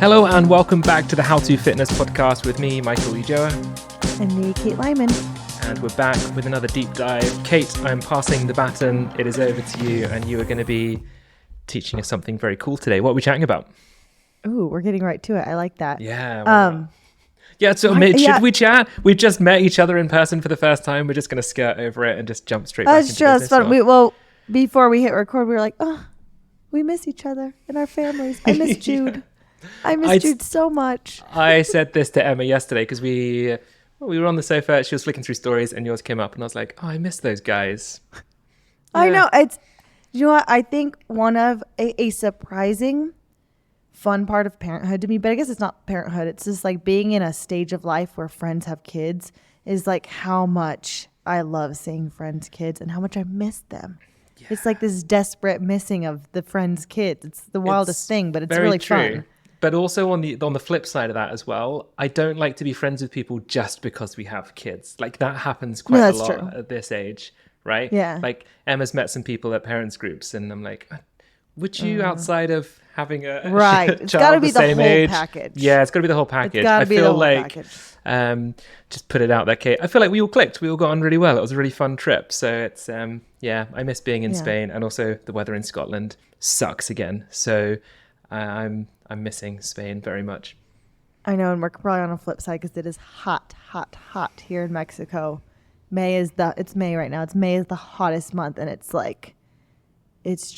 Hello and welcome back to the How to Fitness podcast with me, Michael Ujoa. And me, Kate Lyman. And we're back with another deep dive. Kate, I'm passing the baton. It is over to you, and you are going to be teaching us something very cool today. What are we chatting about? Ooh, we're getting right to it. I like that. Yeah. So should we chat? We've just met each other in person for the first time. We're just going to skirt over it and just jump straight back into business. That's just fun. Before we hit record, we were like, oh, we miss each other and our families. I miss Jude. I miss Jude so much. I said this to Emma yesterday because we were on the sofa. She was flicking through stories and yours came up and I was like, oh, I miss those guys. Yeah. I know. You know what? I think one of a surprising fun part of parenthood to me, but I guess it's not parenthood. It's just like being in a stage of life where friends have kids is like how much I love seeing friends' kids and how much I miss them. Yeah. It's like this desperate missing of the friends' kids. It's the wildest thing, but it's really fun. But also on the flip side of that as well, I don't like to be friends with people just because we have kids. Like that happens quite a lot at this age, right? Yeah. Like Emma's met some people at parents groups and I'm like, would you outside of having a it's child got to be the the same whole age? package. Yeah, it's got to be the whole package. It's got to be the whole package. Just put it out there, Kate. I feel like we all clicked. We all got on really well. It was a really fun trip. So it's I miss being in Spain, and also the weather in Scotland sucks again. So I'm missing Spain very much. I know, and we're probably on a flip side because it is hot here in Mexico. It's May right now. May is the hottest month, and it's like, it's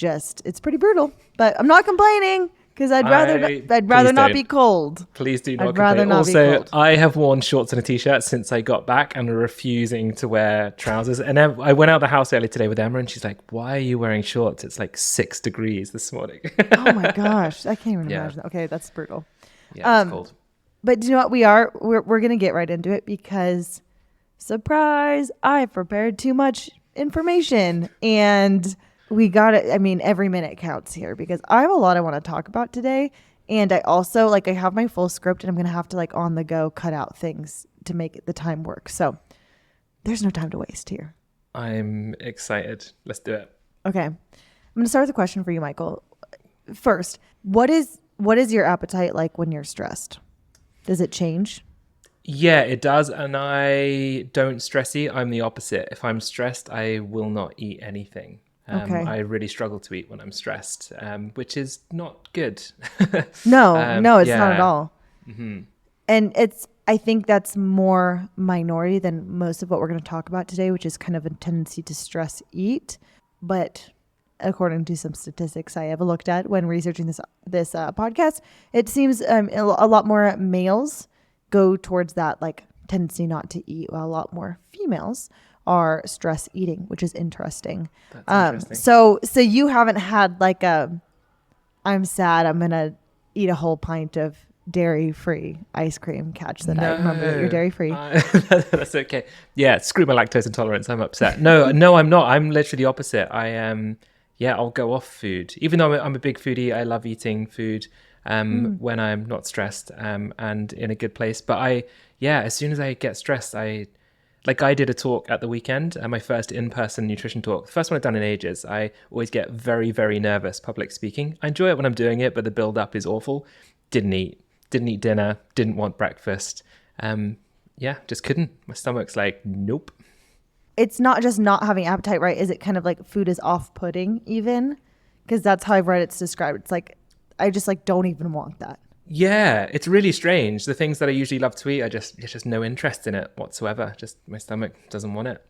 pretty brutal. But I'm not complaining because I'd rather not be cold. Please do not I'd rather complain. not Also, be cold. I have worn shorts and a t-shirt since I got back and refusing to wear trousers. And I went out of the house earlier today with Emma and she's like, why are you wearing shorts? It's like 6 degrees this morning. Oh my gosh. I can't even imagine that. Okay, that's brutal. Yeah, it's cold. But do you know what we're going to get right into it because, surprise, I've prepared too much information and we got it. I mean, every minute counts here because I have a lot I want to talk about today. And I also I have my full script and I'm going to have to on the go cut out things to make the time work. So there's no time to waste here. I'm excited. Let's do it. Okay. I'm going to start with a question for you, Michael. First, what is your appetite like when you're stressed? Does it change? Yeah, it does. And I don't stress eat. I'm the opposite. If I'm stressed, I will not eat anything. Okay. I really struggle to eat when I'm stressed, which is not good. No, it's not at all. Mm-hmm. And I think that's more minority than most of what we're going to talk about today, which is kind of a tendency to stress eat. But according to some statistics I have looked at when researching this podcast, it seems a lot more males go towards that tendency not to eat, while a lot more females are stress eating, which is interesting. That's interesting. So you haven't had I'm sad, I'm going to eat a whole pint of dairy-free ice cream catch that I remember that you're dairy-free. That's okay. Yeah, screw my lactose intolerance. I'm upset. No, I'm not. I'm literally the opposite. I'll go off food. Even though I'm a big foodie, I love eating food when I'm not stressed and in a good place. But as soon as I get stressed, I did a talk at the weekend, my first in-person nutrition talk. The first one I've done in ages. I always get very, very nervous public speaking. I enjoy it when I'm doing it, but the build-up is awful. Didn't eat dinner, didn't want breakfast. Just couldn't. My stomach's like, nope. It's not just not having appetite, right? Is it kind of like food is off-putting even? Because that's how I've read it's described. It's like, I just don't even want that. Yeah, it's really strange. The things that I usually love to eat, there's just no interest in it whatsoever. Just my stomach doesn't want it.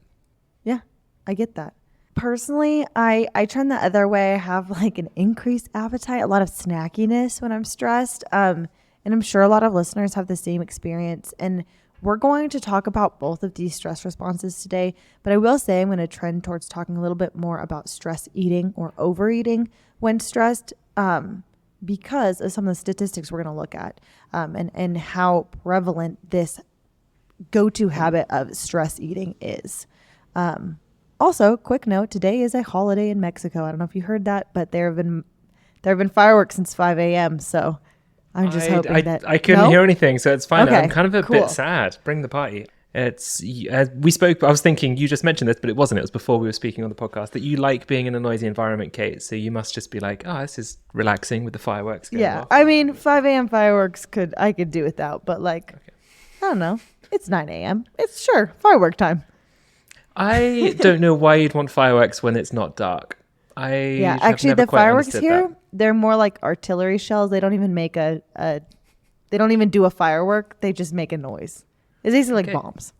Yeah, I get that. Personally, I trend the other way. I have an increased appetite, a lot of snackiness when I'm stressed. And I'm sure a lot of listeners have the same experience. And we're going to talk about both of these stress responses today. But I will say I'm going to trend towards talking a little bit more about stress eating or overeating when stressed. Because of some of the statistics we're going to look at and how prevalent this go-to habit of stress eating is. Also, quick note, today is a holiday in Mexico. I don't know if you heard that, but there have been fireworks since 5 a.m. So I'm just hoping that... I couldn't hear anything, so it's fine. Okay, I'm kind of a cool. bit sad. Bring the party. It's we spoke. I was thinking you just mentioned this, but it wasn't. It was before we were speaking on the podcast that you like being in a noisy environment, Kate. So you must just be like, oh, this is relaxing with the fireworks going Yeah. off. I mean, 5 a.m. fireworks I could do without, but like, Okay. I don't know. It's 9 a.m. It's sure firework time. I don't know why you'd want fireworks when it's not dark. Yeah. have Actually, never the quite fireworks understood here, that. they're more like artillery shells. They don't even make they don't even do a firework. They just make a noise. It's basically Okay. like bombs.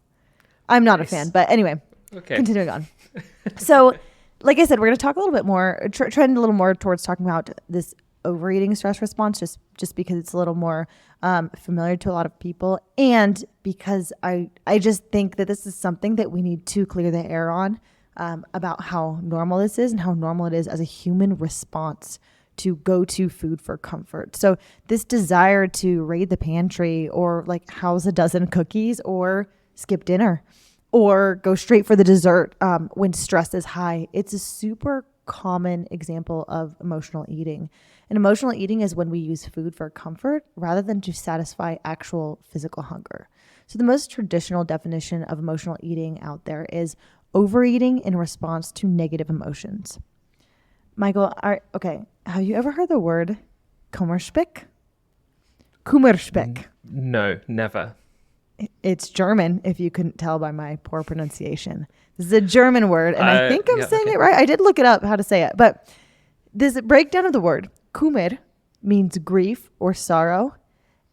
I'm not a Nice. fan, but anyway, Okay. continuing on. So, like I said, we're going to talk a little bit more, trend a little more towards talking about this overeating stress response, just because it's a little more familiar to a lot of people, and because I just think that this is something that we need to clear the air on about how normal this is and how normal it is as a human response to go to food for comfort. So this desire to raid the pantry or like house a dozen cookies or skip dinner or go straight for the dessert when stress is high. It's a super common example of emotional eating. And emotional eating is when we use food for comfort rather than to satisfy actual physical hunger. So the most traditional definition of emotional eating out there is overeating in response to negative emotions. Michael, okay, have you ever heard the word Kummerspeck? Kummerspeck. No, never. It's German, if you couldn't tell by my poor pronunciation. This is a German word, and I think I'm saying it right. I did look it up how to say it, but this breakdown of the word, Kummer means grief or sorrow,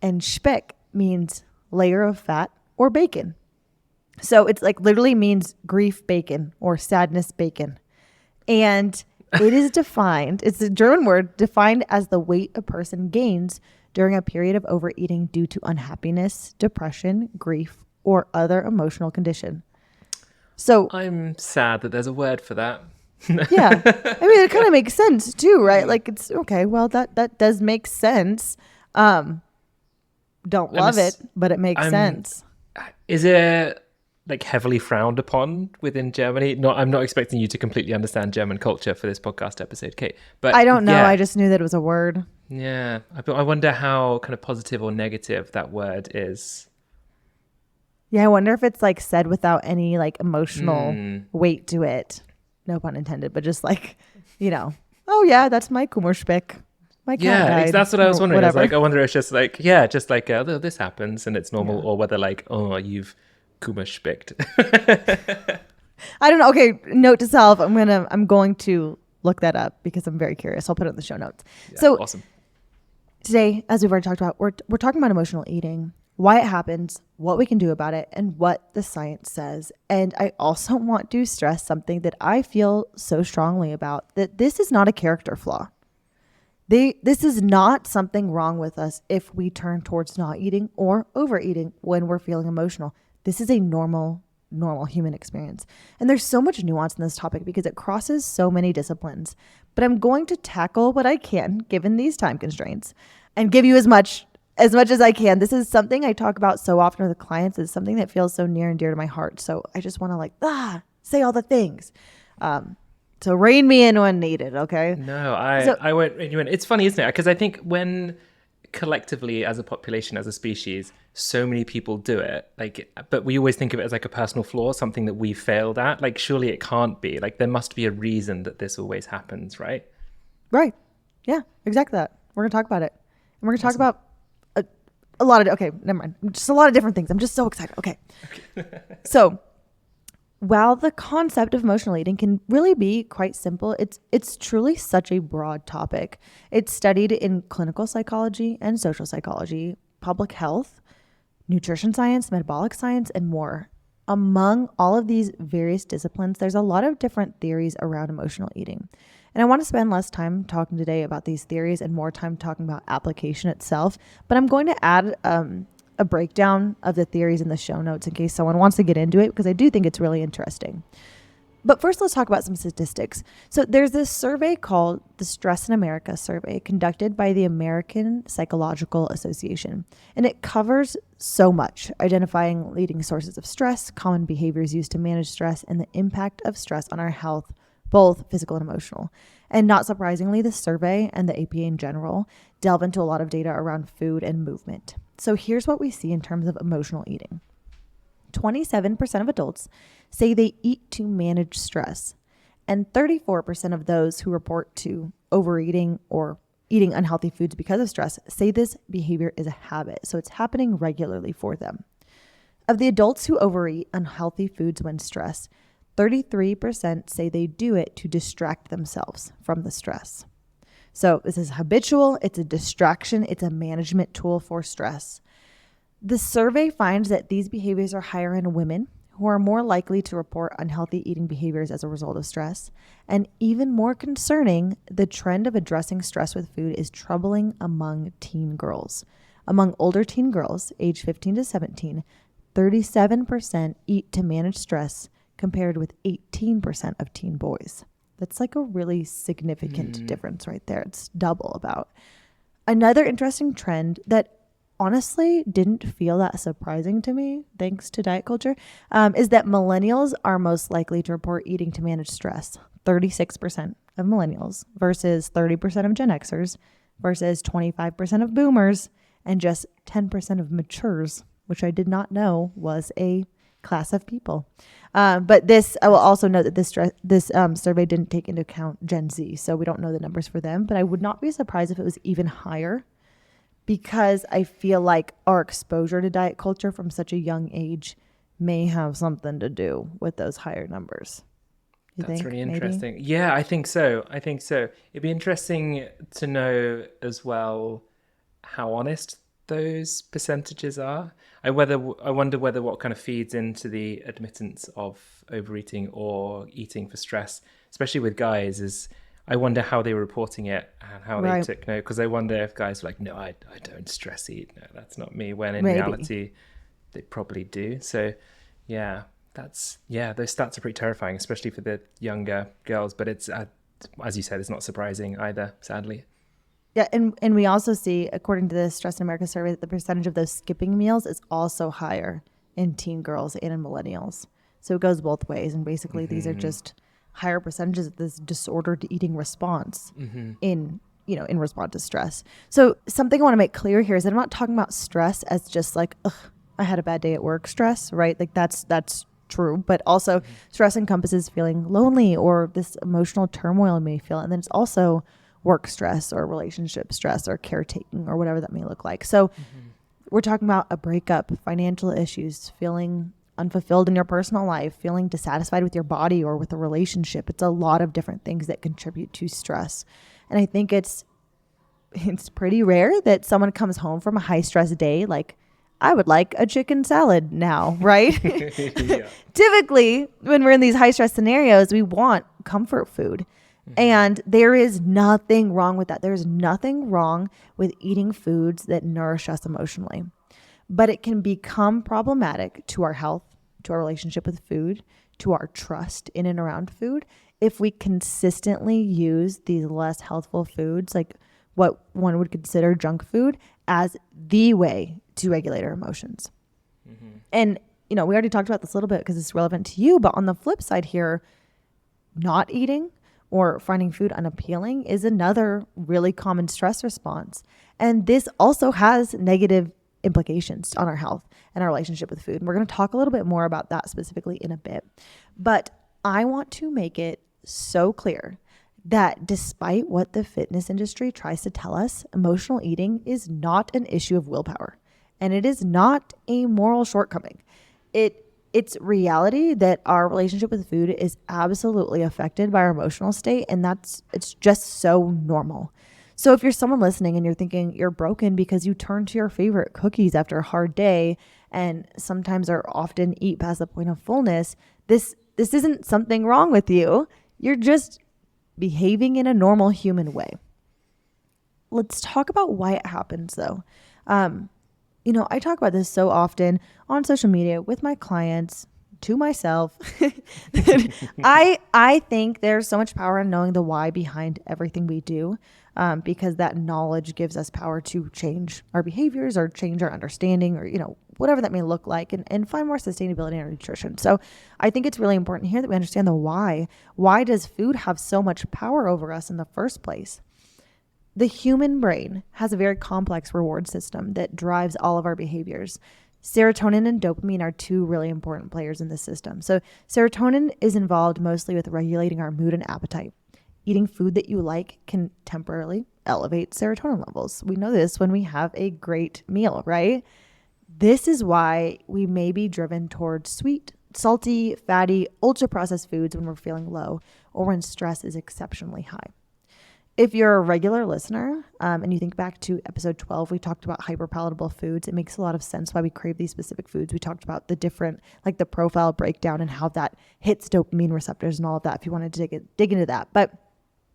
and Speck means layer of fat or bacon. So it's like literally means grief bacon or sadness bacon. And it is defined, it's a German word, defined as the weight a person gains during a period of overeating due to unhappiness, depression, grief, or other emotional condition. So I'm sad that there's a word for that. yeah, I mean, it kind of makes sense too, right? Like it's okay. Well, that does make sense. Don't love it, but it makes sense. Is it like heavily frowned upon within Germany? No, I'm not expecting you to completely understand German culture for this podcast episode, Kate. But I don't know. yeah, I just knew that it was a word. yeah. I wonder how kind of positive or negative that word is. Yeah, I wonder if it's like said without any like emotional weight to it. No pun intended, but just like, oh yeah, that's my Kummerspeck. My cat died. That's what I was wondering. Whatever. I was like, I wonder if it's just like, just like, oh, this happens and it's normal, or whether like, oh, you've Kummerspeckt. I don't know. Okay, note to self, I'm going to look that up because I'm very curious. I'll put it in the show notes. Yeah, so awesome. Today, as we've already talked about, we're talking about emotional eating, why it happens, what we can do about it, and what the science says. And I also want to stress something that I feel so strongly about, that this is not a character flaw. This is not something wrong with us if we turn towards not eating or overeating when we're feeling emotional. This is a normal human experience. And there's so much nuance in this topic because it crosses so many disciplines. But I'm going to tackle what I can, given these time constraints, and give you as much as I can. This is something I talk about so often with clients. It's something that feels so near and dear to my heart. So I just want to say all the things. So rein me in when needed, okay? No, I won't rein you in. It's funny, isn't it? Because I think when collectively as a population, as a species, so many people do it, but we always think of it as like a personal flaw, something that we failed at. Like, surely it can't be. Like, there must be a reason that this always happens, right? Right. Yeah, exactly that. We're going to talk about it. And we're going to talk about a lot of, okay, never mind. Just a lot of different things. I'm just so excited. Okay. So while the concept of emotional eating can really be quite simple, it's truly such a broad topic. It's studied in clinical psychology and social psychology, public health, nutrition science, metabolic science, and more. Among all of these various disciplines, there's a lot of different theories around emotional eating. And I want to spend less time talking today about these theories and more time talking about application itself. But I'm going to add a breakdown of the theories in the show notes in case someone wants to get into it, because I do think it's really interesting. But first, let's talk about some statistics. So there's this survey called the Stress in America survey conducted by the American Psychological Association. And it covers so much, identifying leading sources of stress, common behaviors used to manage stress, and the impact of stress on our health, both physical and emotional. And not surprisingly, the survey and the APA in general delve into a lot of data around food and movement. So here's what we see in terms of emotional eating. 27% of adults say they eat to manage stress. And 34% of those who report to overeating or eating unhealthy foods because of stress say this behavior is a habit. So it's happening regularly for them. Of the adults who overeat unhealthy foods when stressed, 33% say they do it to distract themselves from the stress. So this is habitual, it's a distraction, it's a management tool for stress. The survey finds that these behaviors are higher in women, who are more likely to report unhealthy eating behaviors as a result of stress. And even more concerning, the trend of addressing stress with food is troubling among teen girls. Among older teen girls, age 15 to 17, 37% eat to manage stress, compared with 18% of teen boys. That's like a really significant difference right there. It's double about. Another interesting trend that honestly didn't feel that surprising to me, thanks to diet culture, is that millennials are most likely to report eating to manage stress. 36% of millennials versus 30% of Gen Xers versus 25% of boomers and just 10% of matures, which I did not know was a class of people. But this, I will also note that this survey didn't take into account Gen Z, so we don't know the numbers for them, but I would not be surprised if it was even higher, because I feel like our exposure to diet culture from such a young age may have something to do with those higher numbers. That's really interesting. Maybe? Yeah, I think so. It'd be interesting to know as well how honest those percentages are. I wonder whether what kind of feeds into the admittance of overeating or eating for stress, especially with guys, is I wonder how they were reporting it and how they took note. Because I wonder if guys were like, no, I don't stress eat. No, that's not me. When in reality, they probably do. So, yeah, those stats are pretty terrifying, especially for the younger girls. But it's, as you said, it's not surprising either, sadly. Yeah, and we also see, according to the Stress in America survey, that the percentage of those skipping meals is also higher in teen girls and in millennials. So it goes both ways. And basically, these are just higher percentages of this disordered eating response in response to stress. So something I want to make clear here is that I'm not talking about stress as just like, ugh, I had a bad day at work stress, right? Like that's true. But also stress encompasses feeling lonely or this emotional turmoil you may feel. And then it's also work stress or relationship stress or caretaking or whatever that may look like. So we're talking about a breakup, financial issues, feeling unfulfilled in your personal life, feeling dissatisfied with your body or with a relationship. It's a lot of different things that contribute to stress. And I think it's pretty rare that someone comes home from a high stress day like, I would like a chicken salad now, right? Typically, when we're in these high stress scenarios, we want comfort food. And there is nothing wrong with that. There's nothing wrong with eating foods that nourish us emotionally. But it can become problematic to our health, to our relationship with food, to our trust in and around food, if we consistently use these less healthful foods, like what one would consider junk food, as the way to regulate our emotions. And, we already talked about this a little bit because it's relevant to you, but on the flip side here, not eating or finding food unappealing is another really common stress response. And this also has negative implications on our health and our relationship with food. And we're going to talk a little bit more about that specifically in a bit. But I want to make it so clear that despite what the fitness industry tries to tell us, emotional eating is not an issue of willpower. And it is not a moral shortcoming. It's reality that our relationship with food is absolutely affected by our emotional state, and it's just so normal. So if you're someone listening and you're thinking you're broken because you turn to your favorite cookies after a hard day and sometimes are often eat past the point of fullness, this isn't something wrong with you. You're just behaving in a normal human way. Let's talk about why it happens though. I talk about this so often on social media with my clients, to myself. I think there's so much power in knowing the why behind everything we do, because that knowledge gives us power to change our behaviors or change our understanding or, whatever that may look like and find more sustainability in our nutrition. So I think it's really important here that we understand the why. Why does food have so much power over us in the first place? The human brain has a very complex reward system that drives all of our behaviors. Serotonin and dopamine are two really important players in this system. So serotonin is involved mostly with regulating our mood and appetite. Eating food that you like can temporarily elevate serotonin levels. We know this when we have a great meal, right? This is why we may be driven towards sweet, salty, fatty, ultra-processed foods when we're feeling low or when stress is exceptionally high. If you're a regular listener and you think back to episode 12, we talked about hyperpalatable foods. It makes a lot of sense why we crave these specific foods. We talked about the different, like the profile breakdown and how that hits dopamine receptors and all of that, if you want to dig into that. But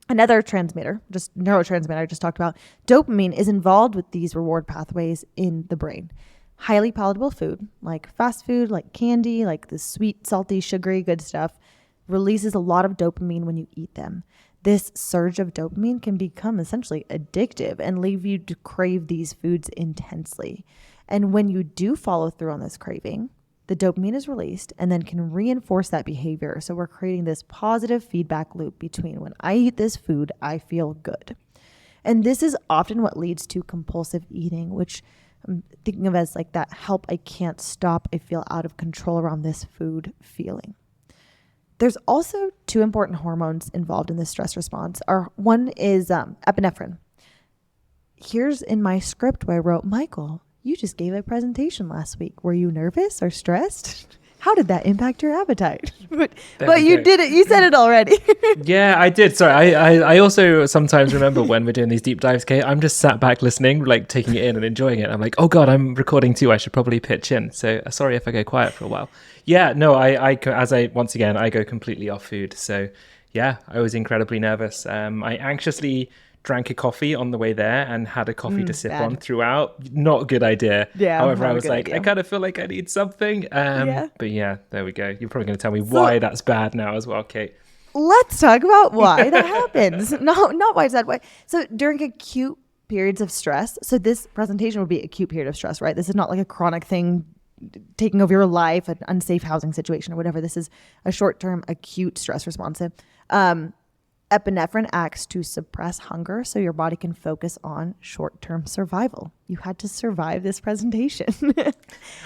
another transmitter, just neurotransmitter I just talked about, dopamine is involved with these reward pathways in the brain. Highly palatable food, like fast food, like candy, like the sweet, salty, sugary, good stuff, releases a lot of dopamine when you eat them. This surge of dopamine can become essentially addictive and leave you to crave these foods intensely. And when you do follow through on this craving, the dopamine is released and then can reinforce that behavior. So we're creating this positive feedback loop between when I eat this food, I feel good. And this is often what leads to compulsive eating, which I'm thinking of as like that help I can't stop, I feel out of control around this food feeling. There's also two important hormones involved in this stress response. One is epinephrine. Here's in my script where I wrote, Michael, you just gave a presentation last week. Were you nervous or stressed? How did that impact your appetite? but you did it. You said it already. Yeah, I did. Sorry, I also sometimes remember when we're doing these deep dives, Kate, I'm just sat back listening, like taking it in and enjoying it. I'm like, oh God, I'm recording too. I should probably pitch in. So sorry if I go quiet for a while. Yeah, no, I once again, I go completely off food. So yeah, I was incredibly nervous. I anxiously drank a coffee on the way there and had a coffee to sip on throughout. Not a good idea. Yeah. However, I was like, I kind of feel like I need something. But yeah, there we go. You're probably going to tell me why that's bad now as well, Kate. Let's talk about why that happens. No, not why it's that way. So during acute periods of stress, so this presentation would be acute period of stress, right? This is not like a chronic thing taking over your life, an unsafe housing situation or whatever. This is a short-term acute stress response. Epinephrine acts to suppress hunger so your body can focus on short-term survival. You had to survive this presentation.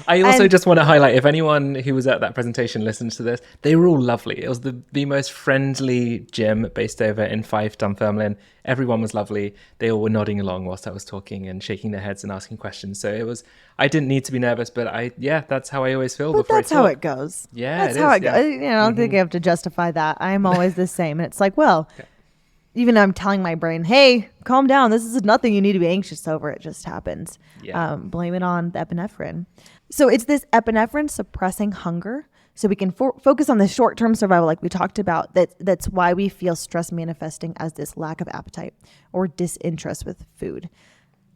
I also just want to highlight, if anyone who was at that presentation listens to this, they were all lovely. It was the most friendly gym based over in Fife, Dunfermline. Everyone was lovely. They all were nodding along whilst I was talking and shaking their heads and asking questions. So I didn't need to be nervous, but that's how I always feel before I talk. That's how it goes. Yeah, that's how it goes. I don't think I have to justify that. I'm always the same. And it's like, well, even I'm telling my brain, hey, calm down. This is nothing you need to be anxious over. It just happens. Yeah. Blame it on the epinephrine. So it's this epinephrine suppressing hunger. So we can focus on the short-term survival like we talked about. That's why we feel stress manifesting as this lack of appetite or disinterest with food.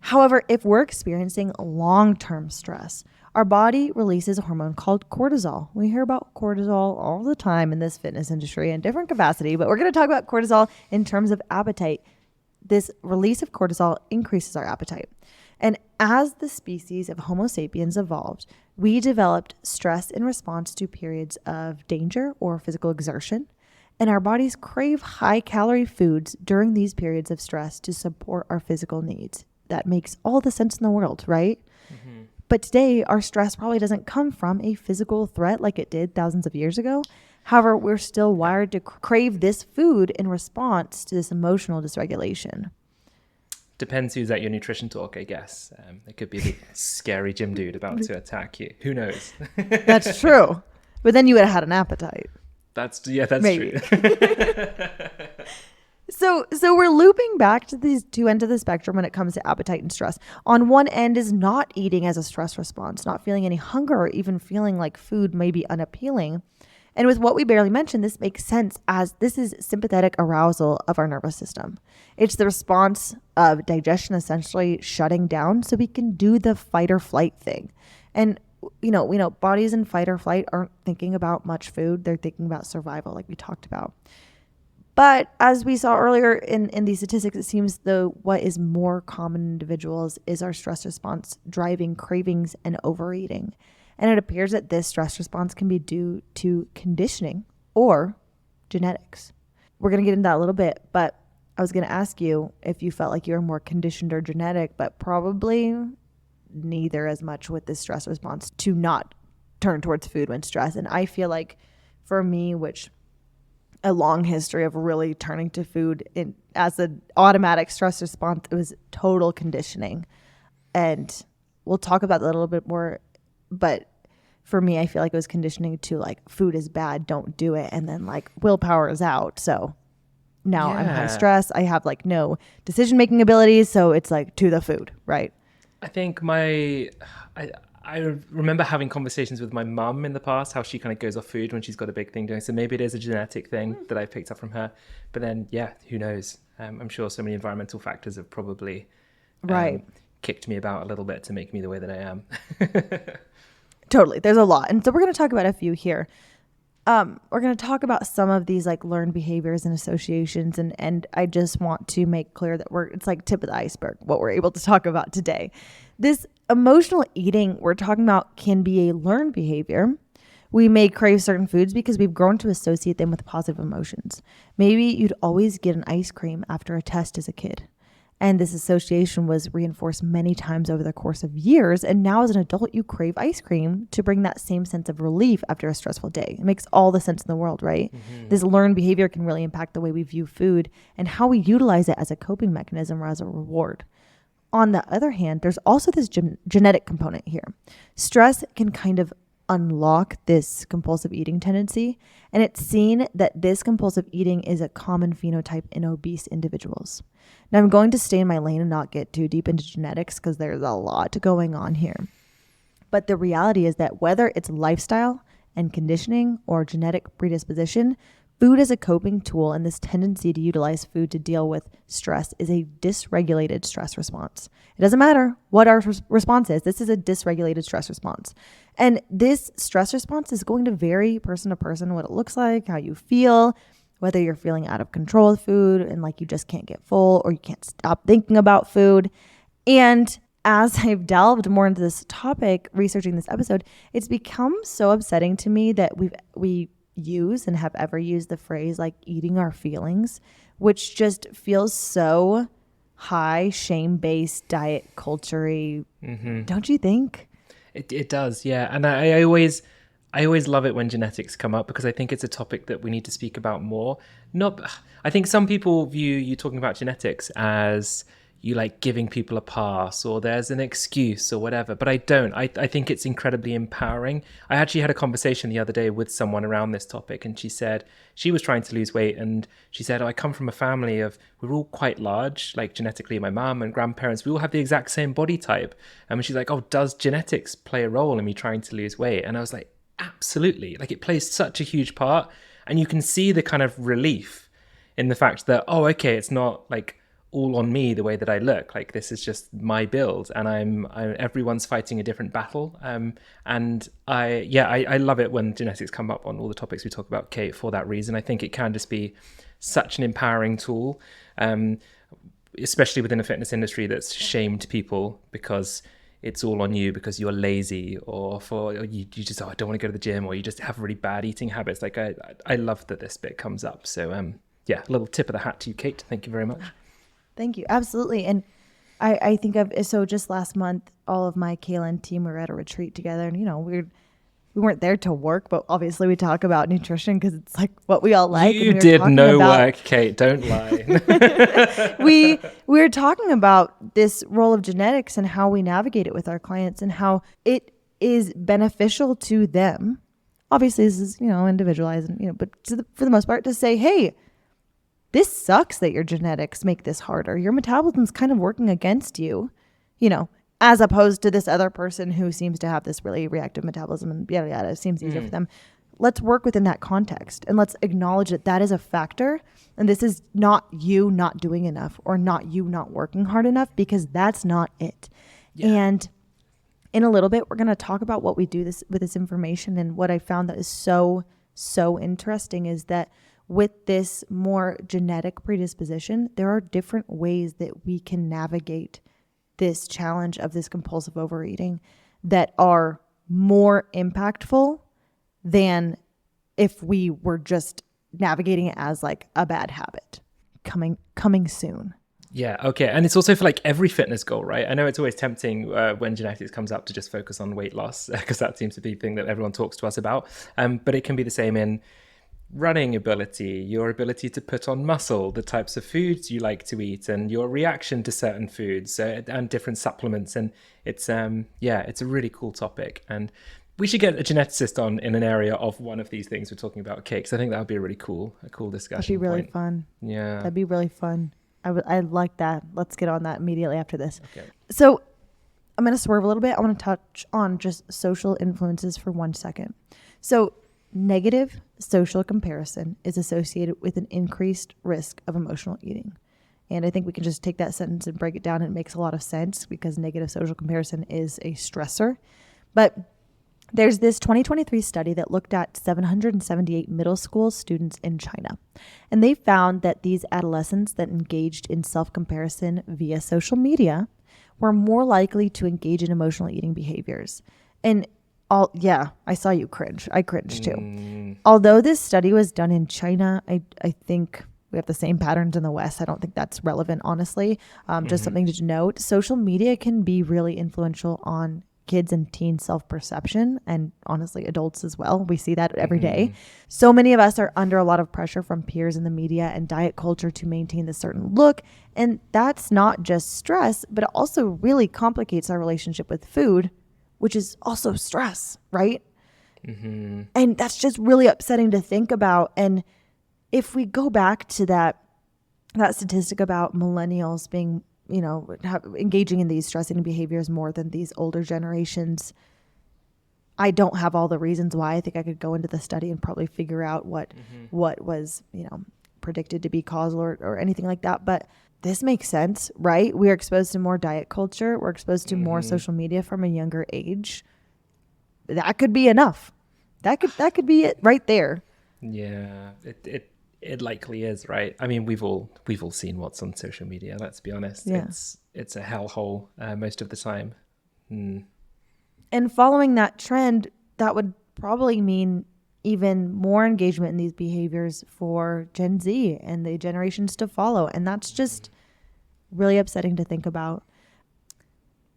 However, if we're experiencing long-term stress, our body releases a hormone called cortisol. We hear about cortisol all the time in this fitness industry in different capacity, but we're going to talk about cortisol in terms of appetite. This release of cortisol increases our appetite. And as the species of Homo sapiens evolved, we developed stress in response to periods of danger or physical exertion. And our bodies crave high-calorie foods during these periods of stress to support our physical needs. That makes all the sense in the world, right? Mm-hmm. But today, our stress probably doesn't come from a physical threat like it did thousands of years ago. However, we're still wired to crave this food in response to this emotional dysregulation. Depends who's at your nutrition talk, I guess. It could be the scary gym dude about to attack you. Who knows? That's true. But then you would have had an appetite. That's Maybe. True. So we're looping back to these two ends of the spectrum when it comes to appetite and stress. On one end is not eating as a stress response, not feeling any hunger or even feeling like food may be unappealing. And with what we barely mentioned, this makes sense as this is sympathetic arousal of our nervous system. It's the response of digestion essentially shutting down so we can do the fight or flight thing. And we know bodies in fight or flight aren't thinking about much food. They're thinking about survival like we talked about. But as we saw earlier in these statistics, it seems though what is more common in individuals is our stress response driving cravings and overeating. And it appears that this stress response can be due to conditioning or genetics. We're going to get into that a little bit, but I was going to ask you if you felt like you were more conditioned or genetic, but probably neither as much with this stress response to not turn towards food when stressed. And I feel like for me, which a long history of really turning to food as an automatic stress response, it was total conditioning. And we'll talk about that a little bit more. But for me, I feel like it was conditioning to like, food is bad, don't do it. And then like willpower is out. So now I'm high stress. I have like no decision-making abilities. So it's like to the food, right? I think I remember having conversations with my mum in the past, how she kind of goes off food when she's got a big thing doing. So maybe it is a genetic thing that I picked up from her. But then, yeah, who knows? I'm sure so many environmental factors have probably kicked me about a little bit to make me the way that I am. Totally. There's a lot. And so we're going to talk about a few here. We're going to talk about some of these like learned behaviors and associations. And I just want to make clear that it's like tip of the iceberg, what we're able to talk about today. This emotional eating we're talking about can be a learned behavior. We may crave certain foods because we've grown to associate them with positive emotions. Maybe you'd always get an ice cream after a test as a kid. And this association was reinforced many times over the course of years. And now as an adult, you crave ice cream to bring that same sense of relief after a stressful day. It makes all the sense in the world, right? Mm-hmm. This learned behavior can really impact the way we view food and how we utilize it as a coping mechanism or as a reward. On the other hand, there's also this genetic component here. Stress can kind of unlock this compulsive eating tendency. And it's seen that this compulsive eating is a common phenotype in obese individuals. Now, I'm going to stay in my lane and not get too deep into genetics because there's a lot going on here. But the reality is that whether it's lifestyle and conditioning or genetic predisposition, food as a coping tool and this tendency to utilize food to deal with stress is a dysregulated stress response. It doesn't matter what our response is. This is a dysregulated stress response. And this stress response is going to vary person to person, what it looks like, how you feel, whether you're feeling out of control with food and like you just can't get full or you can't stop thinking about food. And as I've delved more into this topic, researching this episode, it's become so upsetting to me that we use and have ever used the phrase like eating our feelings, which just feels so high shame-based diet culture-y. Mm-hmm. Don't you think? It does, yeah. And I always love it when genetics come up because I think it's a topic that we need to speak about more. I think some people view you talking about genetics as you like giving people a pass or there's an excuse or whatever, but I don't. I think it's incredibly empowering. I actually had a conversation the other day with someone around this topic, and she said she was trying to lose weight, and she said, I come from a family we're all quite large, like genetically, my mom and grandparents, we all have the exact same body type. And she's like, oh, does genetics play a role in me trying to lose weight? And I was like, absolutely. Like it plays such a huge part, and you can see the kind of relief in the fact that, oh, okay, it's not like all on me the way that I look. Like this is just my build, and everyone's fighting a different battle. And I love it when genetics come up on all the topics we talk about, Kate, for that reason. I think it can just be such an empowering tool, especially within the fitness industry that's shamed people because it's all on you because you're lazy or you just, I don't want to go to the gym, or you just have really bad eating habits. Like I love that this bit comes up. So a little tip of the hat to you, Kate. Thank you very much. Thank you. Absolutely. And I think so just last month, all of my Kaylin team were at a retreat together, and we weren't there to work, but obviously we talk about nutrition because it's like what we all like. You did no work, Kate. Don't lie. we were talking about this role of genetics and how we navigate it with our clients and how it is beneficial to them. Obviously, this is individualized, but for the most part, to say, hey, this sucks that your genetics make this harder. Your metabolism's kind of working against you, as opposed to this other person who seems to have this really reactive metabolism and yada, yada. It seems easier for them. Let's work within that context and let's acknowledge that that is a factor. And this is not you not doing enough or not you not working hard enough, because that's not it. Yeah. And in a little bit, we're going to talk about what we do with this information. And what I found that is so, so interesting is that with this more genetic predisposition, there are different ways that we can navigate this challenge of this compulsive overeating that are more impactful than if we were just navigating it as like a bad habit. Coming soon. Yeah, okay. And it's also for like every fitness goal, right? I know it's always tempting when genetics comes up to just focus on weight loss because that seems to be the thing that everyone talks to us about. But it can be the same in running ability, your ability to put on muscle, the types of foods you like to eat, and your reaction to certain foods and different supplements. And it's it's a really cool topic. And we should get a geneticist on in an area of one of these things we're talking about, cakes. I think that would be a cool discussion. That'd be really point. fun. Yeah, That'd be really fun. I like that. Let's get on that immediately after this. Okay. So I'm going to swerve a little bit. I want to touch on just social influences for 1 second. So negative social comparison is associated with an increased risk of emotional eating. And I think we can just take that sentence and break it down. It makes a lot of sense because negative social comparison is a stressor. But there's this 2023 study that looked at 778 middle school students in China. And they found that these adolescents that engaged in self-comparison via social media were more likely to engage in emotional eating behaviors. And I saw you cringe. I cringed too. Although this study was done in China, I think we have the same patterns in the West. I don't think that's relevant, honestly. Just something to note. Social media can be really influential on kids and teen self-perception, and honestly adults as well. We see that every day. So many of us are under a lot of pressure from peers in the media and diet culture to maintain this certain look, and that's not just stress, but it also really complicates our relationship with food, which is also stress, right? And that's just really upsetting to think about. And if we go back to that statistic about millennials being engaging in these stress-eating behaviors more than these older generations, I don't have all the reasons why. I think I could go into the study and probably figure out what was, predicted to be causal or anything like that. But this makes sense, right? We are exposed to more diet culture. We're exposed to more social media from a younger age. That could be enough. That could be it right there. Yeah, it likely is, right? I mean, we've all seen what's on social media. Let's be honest. Yeah. It's a hellhole most of the time. And following that trend, that would probably mean even more engagement in these behaviors for Gen Z and the generations to follow. And that's just really upsetting to think about.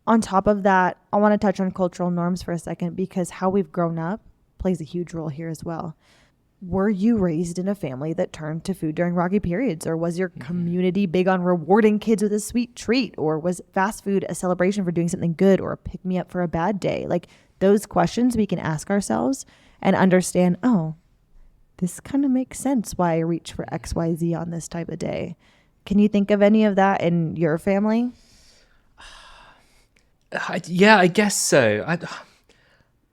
On top of that, I want to touch on cultural norms for a second because how we've grown up plays a huge role here as well. Were you raised in a family that turned to food during rocky periods? Or was your community big on rewarding kids with a sweet treat? Or was fast food a celebration for doing something good or a pick-me-up for a bad day? Like those questions we can ask ourselves and understand, oh, this kind of makes sense why I reach for XYZ on this type of day. Can you think of any of that in your family? I guess so.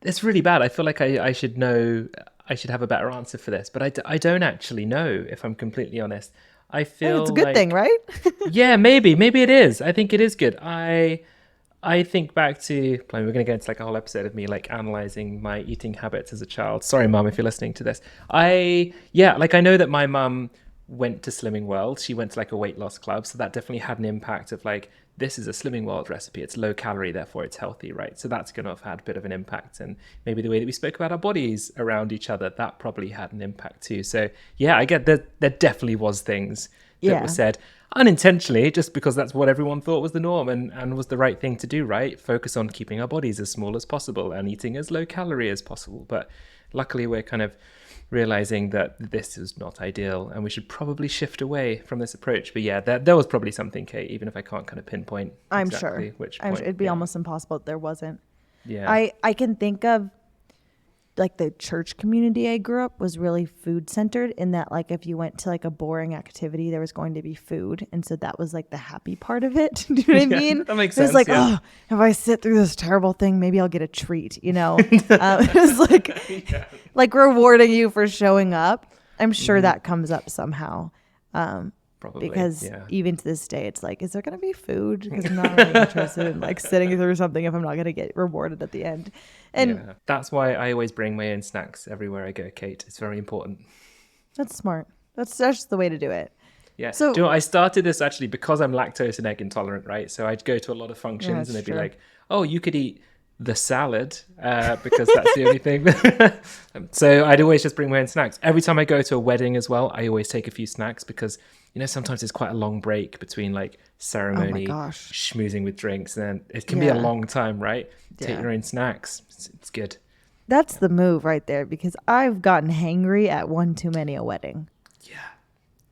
It's really bad. I feel like I should know. I should have a better answer for this, but I don't actually know, if I'm completely honest. I feel it's a good thing, right? Yeah, maybe it is. I think it is good. I think back to, we're going to get into like a whole episode of me like analyzing my eating habits as a child. Sorry, Mum, if you're listening to this. I know that my mum went to Slimming World. She went to like a weight loss club, so that definitely had an impact of like, this is a Slimming World recipe. It's low calorie, therefore it's healthy, right? So that's going to have had a bit of an impact. And maybe the way that we spoke about our bodies around each other, that probably had an impact too. So yeah, I get that there definitely was things that were said unintentionally, just because that's what everyone thought was the norm and was the right thing to do, right? Focus on keeping our bodies as small as possible and eating as low calorie as possible. But luckily we're kind of realizing that this is not ideal and we should probably shift away from this approach. But yeah, there was probably something, Kate, even if I can't kind of pinpoint exactly which point. It'd be almost impossible if there wasn't. Yeah. I can think of like the church community I grew up was really food centered in that like if you went to like a boring activity, there was going to be food. And so that was like the happy part of it. Do you know what I mean? That makes sense. It was like, oh, if I sit through this terrible thing, maybe I'll get a treat, It was like, like rewarding you for showing up. I'm sure that comes up somehow. Probably, because even to this day, it's like, is there going to be food? Because I'm not really interested in like sitting through something if I'm not going to get rewarded at the end. And that's why I always bring my own snacks everywhere I go, Kate. It's very important. That's smart. That's just the way to do it. Yeah. So, do you know, I started this actually because I'm lactose and egg intolerant, right? So I'd go to a lot of functions and they'd be like, oh, you could eat the salad because that's the only thing. So I'd always just bring my own snacks. Every time I go to a wedding as well, I always take a few snacks because sometimes it's quite a long break between like Oh my ceremony, gosh. schmoozing with drinks, and then it can be a Yeah. long time, right? Take Yeah. your own snacks. It's good. That's the move right there, because I've gotten hangry at one too many a wedding. Yeah.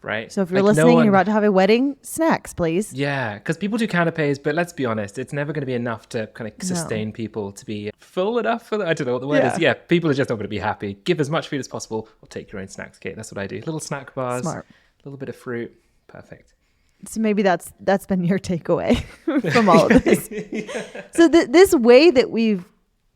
Right? So if you're Like no listening and you're one, about to have a wedding, snacks, please. yeah, because people do canapes, but let's be honest, it's never going to be enough to kind of No. sustain people to be full enough for that. I don't know what the word is. Yeah. Yeah, people are just not going to be happy. Give as much food as possible or take your own snacks, Kate. That's what I do. Little snack bars, a Smart. little bit of fruit. Perfect. So maybe that's been your takeaway from all of this. So this way that we've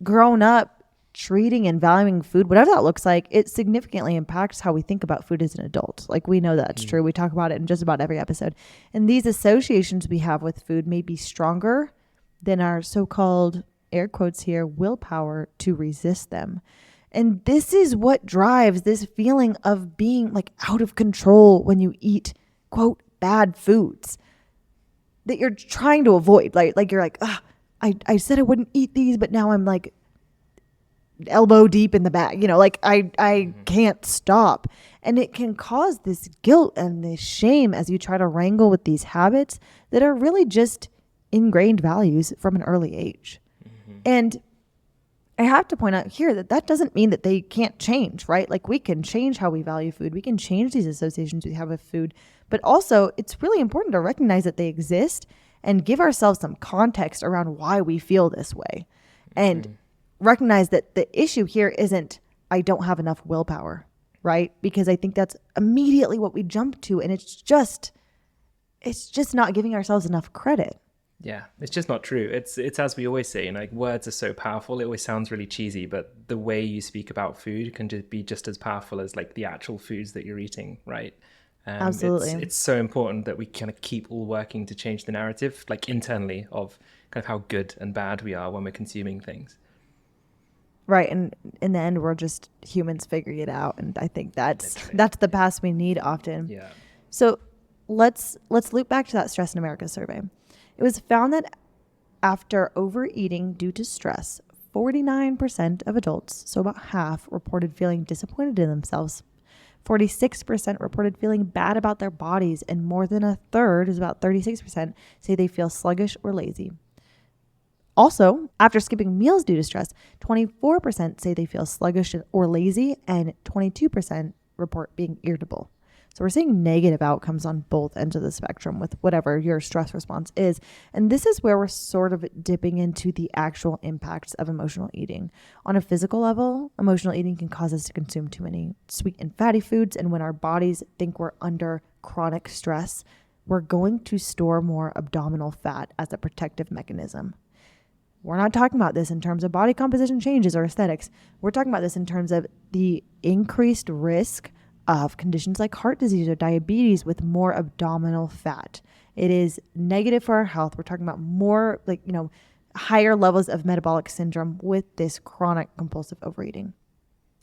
grown up treating and valuing food, whatever that looks like, it significantly impacts how we think about food as an adult. Like, we know that's true. We talk about it in just about every episode. And these associations we have with food may be stronger than our so-called, air quotes here, willpower to resist them. And this is what drives this feeling of being like out of control when you eat, quote, bad foods that you're trying to avoid. Like you're like, I said I wouldn't eat these, but now I'm like elbow deep in the bag, like I can't stop. And it can cause this guilt and this shame as you try to wrangle with these habits that are really just ingrained values from an early age. And I have to point out here that doesn't mean that they can't change, right? Like, we can change how we value food. We can change these associations we have with food. But also, it's really important to recognize that they exist and give ourselves some context around why we feel this way. And recognize that the issue here isn't, I don't have enough willpower, right? Because I think that's immediately what we jump to. And it's just not giving ourselves enough credit. Yeah, it's just not true. It's as we always say, like, words are so powerful. It always sounds really cheesy, but the way you speak about food can just be just as powerful as like the actual foods that you're eating, right? Absolutely. It's so important that we kind of keep all working to change the narrative, like internally, of kind of how good and bad we are when we're consuming things. Right. And in the end, we're just humans figuring it out. And I think that's the path we need often. Yeah. So let's loop back to that Stress in America survey. It was found that after overeating due to stress, 49% of adults, so about half, reported feeling disappointed in themselves. 46% reported feeling bad about their bodies, and more than a third, is about 36%, say they feel sluggish or lazy. Also, after skipping meals due to stress, 24% say they feel sluggish or lazy, and 22% report being irritable. So we're seeing negative outcomes on both ends of the spectrum with whatever your stress response is. And this is where we're sort of dipping into the actual impacts of emotional eating. On a physical level, emotional eating can cause us to consume too many sweet and fatty foods. And when our bodies think we're under chronic stress, we're going to store more abdominal fat as a protective mechanism. We're not talking about this in terms of body composition changes or aesthetics. We're talking about this in terms of the increased risk of conditions like heart disease or diabetes with more abdominal fat. It is negative for our health. We're talking about more higher levels of metabolic syndrome with this chronic compulsive overeating.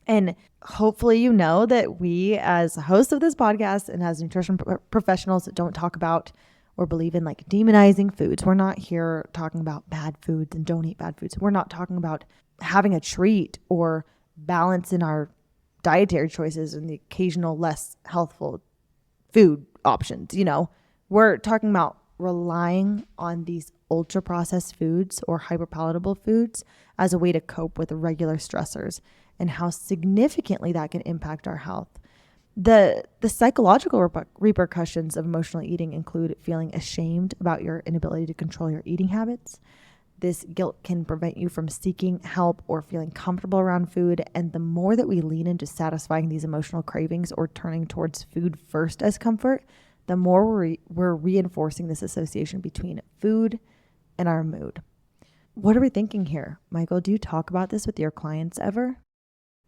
And hopefully you know that we, as hosts of this podcast and as nutrition professionals, don't talk about or believe in like demonizing foods. We're not here talking about bad foods and don't eat bad foods. We're not talking about having a treat or balance in our dietary choices and the occasional less healthful food options. We're talking about relying on these ultra processed foods or hyperpalatable foods as a way to cope with regular stressors and how significantly that can impact our health. The psychological repercussions of emotional eating include feeling ashamed about your inability to control your eating habits. This guilt can prevent you from seeking help or feeling comfortable around food. And the more that we lean into satisfying these emotional cravings or turning towards food first as comfort, the more we're reinforcing this association between food and our mood. What are we thinking here? Michael, do you talk about this with your clients ever?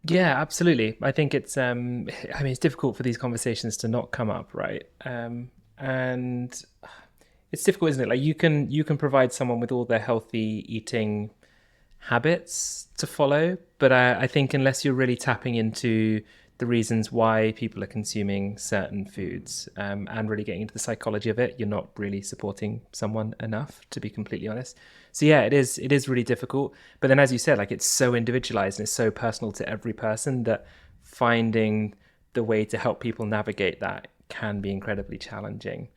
Yeah, absolutely. I think it's it's difficult for these conversations to not come up, right? And it's difficult, isn't it? Like, you can provide someone with all their healthy eating habits to follow, but I think unless you're really tapping into the reasons why people are consuming certain foods, and really getting into the psychology of it, you're not really supporting someone enough, to be completely honest. So yeah, it is really difficult. But then, as you said, like, it's so individualized and it's so personal to every person that finding the way to help people navigate that can be incredibly challenging.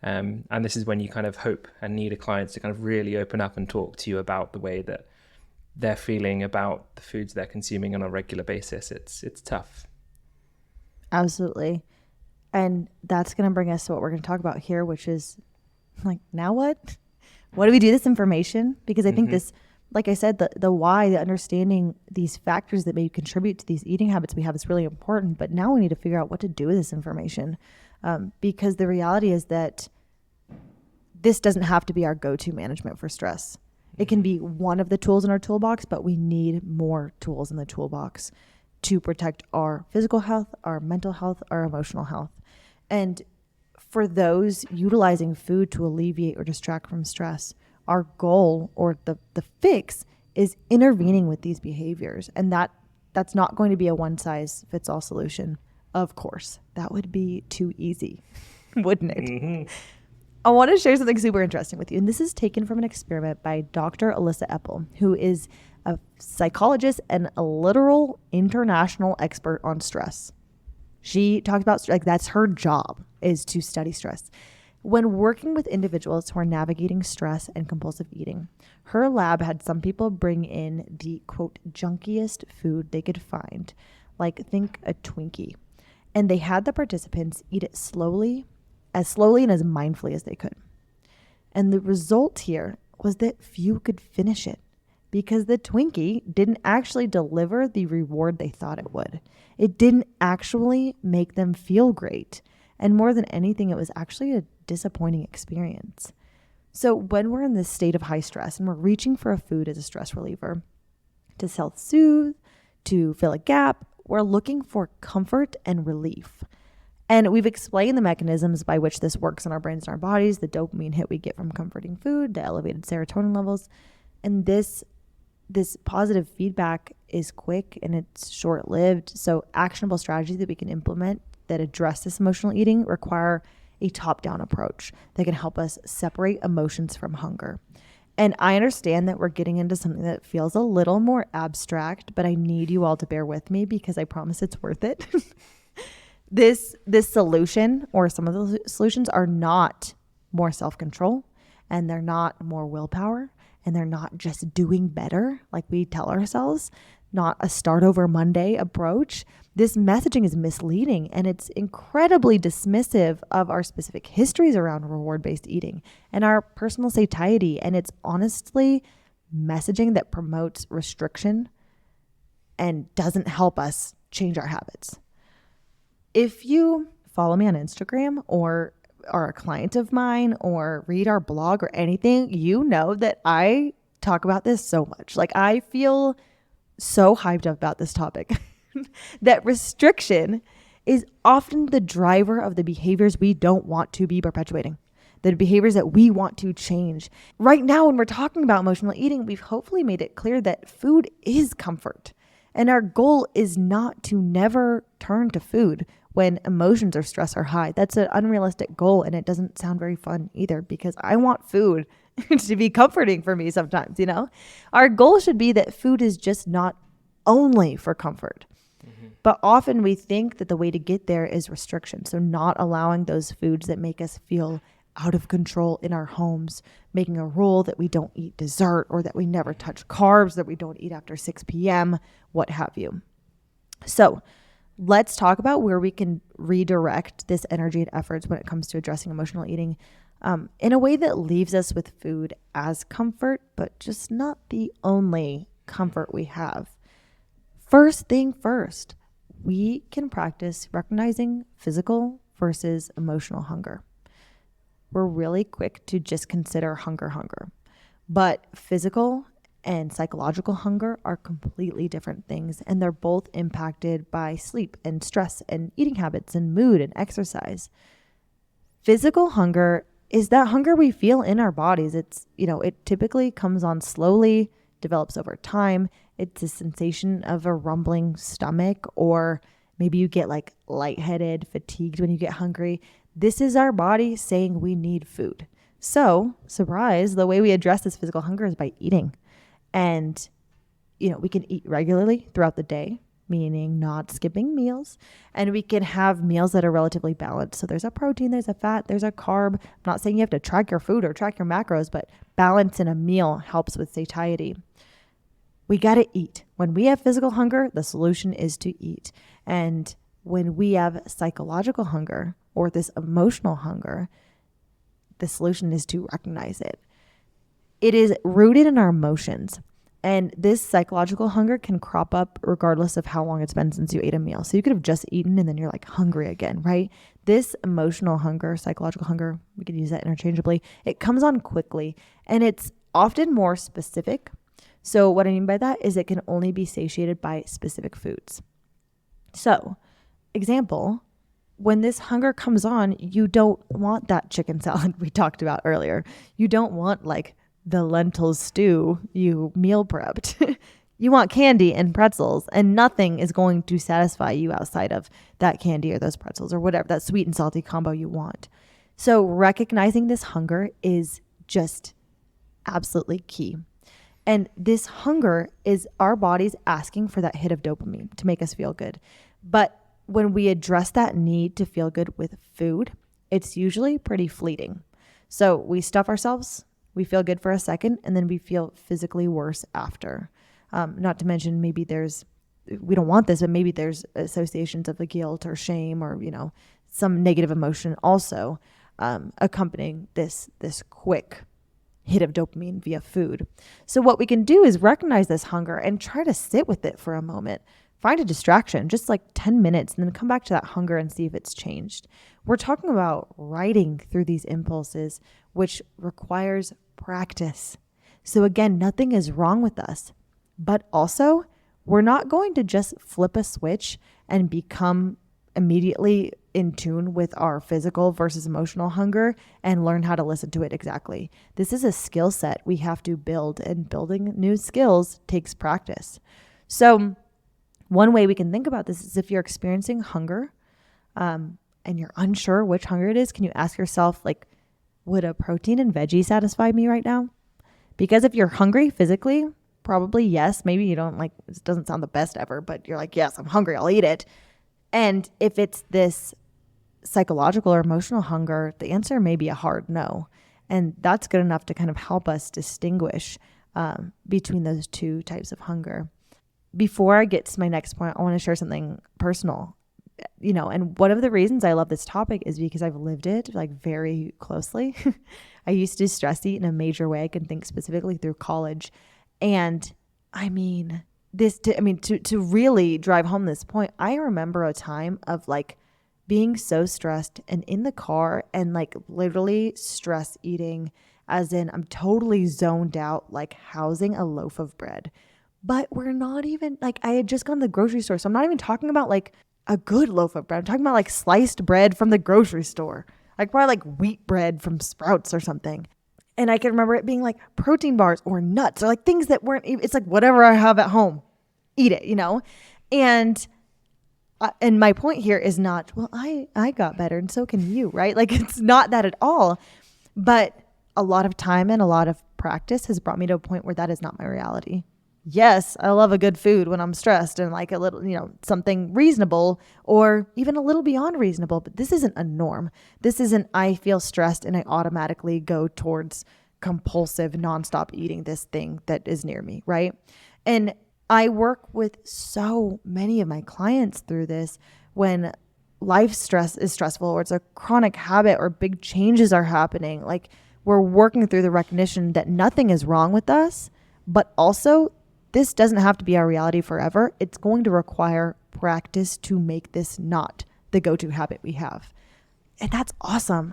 And this is when you kind of hope and need a client to kind of really open up and talk to you about the way that they're feeling about the foods they're consuming on a regular basis. It's tough. Absolutely. And that's going to bring us to what we're going to talk about here, which is like, now what? What do we do with this information? Because I think this, like I said, the why, the understanding these factors that may contribute to these eating habits we have is really important. But now we need to figure out what to do with this information. Because the reality is that this doesn't have to be our go-to management for stress. It can be one of the tools in our toolbox, but we need more tools in the toolbox to protect our physical health, our mental health, our emotional health. And for those utilizing food to alleviate or distract from stress, our goal or the fix is intervening with these behaviors. And that's not going to be a one-size-fits-all solution. Of course, that would be too easy, wouldn't it? Mm-hmm. I want to share something super interesting with you. And this is taken from an experiment by Dr. Alyssa Epple, who is a psychologist and a literal international expert on stress. She talks about, like, that's her job, is to study stress. When working with individuals who are navigating stress and compulsive eating, her lab had some people bring in the, quote, junkiest food they could find, like think a Twinkie. And they had the participants eat it slowly and as mindfully as they could. And the result here was that few could finish it because the Twinkie didn't actually deliver the reward they thought it would. It didn't actually make them feel great. And more than anything, it was actually a disappointing experience. So when we're in this state of high stress and we're reaching for a food as a stress reliever to self-soothe, to fill a gap, we're looking for comfort and relief. And we've explained the mechanisms by which this works in our brains and our bodies, the dopamine hit we get from comforting food, the elevated serotonin levels. And this positive feedback is quick and it's short-lived. So actionable strategies that we can implement that address this emotional eating require a top-down approach that can help us separate emotions from hunger. And I understand that we're getting into something that feels a little more abstract, but I need you all to bear with me because I promise it's worth it. This solution, or some of the solutions, are not more self-control, and they're not more willpower, and they're not just doing better like we tell ourselves, not a start over Monday approach. This messaging is misleading, and it's incredibly dismissive of our specific histories around reward-based eating and our personal satiety. And it's honestly messaging that promotes restriction and doesn't help us change our habits. If you follow me on Instagram or are a client of mine or read our blog or anything, you know that I talk about this so much. Like, I feel so hyped up about this topic that restriction is often the driver of the behaviors we don't want to be perpetuating, the behaviors that we want to change. Right now, when we're talking about emotional eating, we've hopefully made it clear that food is comfort. And our goal is not to never turn to food when emotions or stress are high. That's an unrealistic goal, and it doesn't sound very fun either because I want food to be comforting for me sometimes, you know? Our goal should be that food is just not only for comfort. But often we think that the way to get there is restriction. So not allowing those foods that make us feel out of control in our homes, making a rule that we don't eat dessert or that we never touch carbs, that we don't eat after 6 p.m., what have you. So let's talk about where we can redirect this energy and efforts when it comes to addressing emotional eating in a way that leaves us with food as comfort, but just not the only comfort we have. First thing first, we can practice recognizing physical versus emotional hunger. We're really quick to just consider hunger, but physical and psychological hunger are completely different things, and they're both impacted by sleep and stress and eating habits and mood and exercise. Physical hunger is that hunger we feel in our bodies. It's, it typically comes on slowly, develops over time. It's a sensation of a rumbling stomach, or maybe you get like lightheaded, fatigued when you get hungry. This is our body saying we need food. So, surprise, the way we address this physical hunger is by eating. And, we can eat regularly throughout the day. meaning not skipping meals. And we can have meals that are relatively balanced. So there's a protein, there's a fat, there's a carb. I'm not saying you have to track your food or track your macros, but balance in a meal helps with satiety. We got to eat. When we have physical hunger, the solution is to eat. And when we have psychological hunger or this emotional hunger, the solution is to recognize it. It is rooted in our emotions. And this psychological hunger can crop up regardless of how long it's been since you ate a meal. So you could have just eaten and then you're like hungry again, right? This emotional hunger, psychological hunger, we could use that interchangeably. It comes on quickly and it's often more specific. So what I mean by that is it can only be satiated by specific foods. So, example, when this hunger comes on, you don't want that chicken salad we talked about earlier. You don't want like the lentil stew you meal prepped. You want candy and pretzels, and nothing is going to satisfy you outside of that candy or those pretzels or whatever, that sweet and salty combo you want. So recognizing this hunger is just absolutely key. And this hunger is our bodies asking for that hit of dopamine to make us feel good. But when we address that need to feel good with food, it's usually pretty fleeting. So we stuff ourselves, we feel good for a second, and then we feel physically worse after. Not to mention we don't want this, but maybe there's associations of the guilt or shame or, some negative emotion also accompanying this quick hit of dopamine via food. So what we can do is recognize this hunger and try to sit with it for a moment. Find a distraction, just like 10 minutes, and then come back to that hunger and see if it's changed. We're talking about riding through these impulses, which requires practice. So again, nothing is wrong with us, but also we're not going to just flip a switch and become immediately in tune with our physical versus emotional hunger and learn how to listen to it exactly. This is a skill set we have to build, and building new skills takes practice. So one way we can think about this is if you're experiencing hunger and you're unsure which hunger it is, can you ask yourself, like, would a protein and veggie satisfy me right now? Because if you're hungry physically, probably yes. Maybe you don't it doesn't sound the best ever, but you're like, yes, I'm hungry, I'll eat it. And if it's this psychological or emotional hunger, the answer may be a hard no. And that's good enough to kind of help us distinguish between those two types of hunger. Before I get to my next point, I want to share something personal. And one of the reasons I love this topic is because I've lived it very closely. I used to stress eat in a major way. I can think specifically through college. And to really drive home this point, I remember a time of being so stressed and in the car and literally stress eating, as in I'm totally zoned out, housing a loaf of bread. But we're not even I had just gone to the grocery store. So I'm not even talking about a good loaf of bread. I'm talking about sliced bread from the grocery store, probably wheat bread from Sprouts or something. And I can remember it being protein bars or nuts or things that weren't even, it's whatever I have at home, eat it, And my point here is not, well, I got better and so can you, right? It's not that at all. But a lot of time and a lot of practice has brought me to a point where that is not my reality. Yes, I love a good food when I'm stressed and a little, something reasonable or even a little beyond reasonable, but this isn't a norm. This isn't I feel stressed and I automatically go towards compulsive nonstop eating this thing that is near me, right? And I work with so many of my clients through this when life stress is stressful or it's a chronic habit or big changes are happening. We're working through the recognition that nothing is wrong with us, but also this doesn't have to be our reality forever. It's going to require practice to make this not the go-to habit we have. And that's awesome.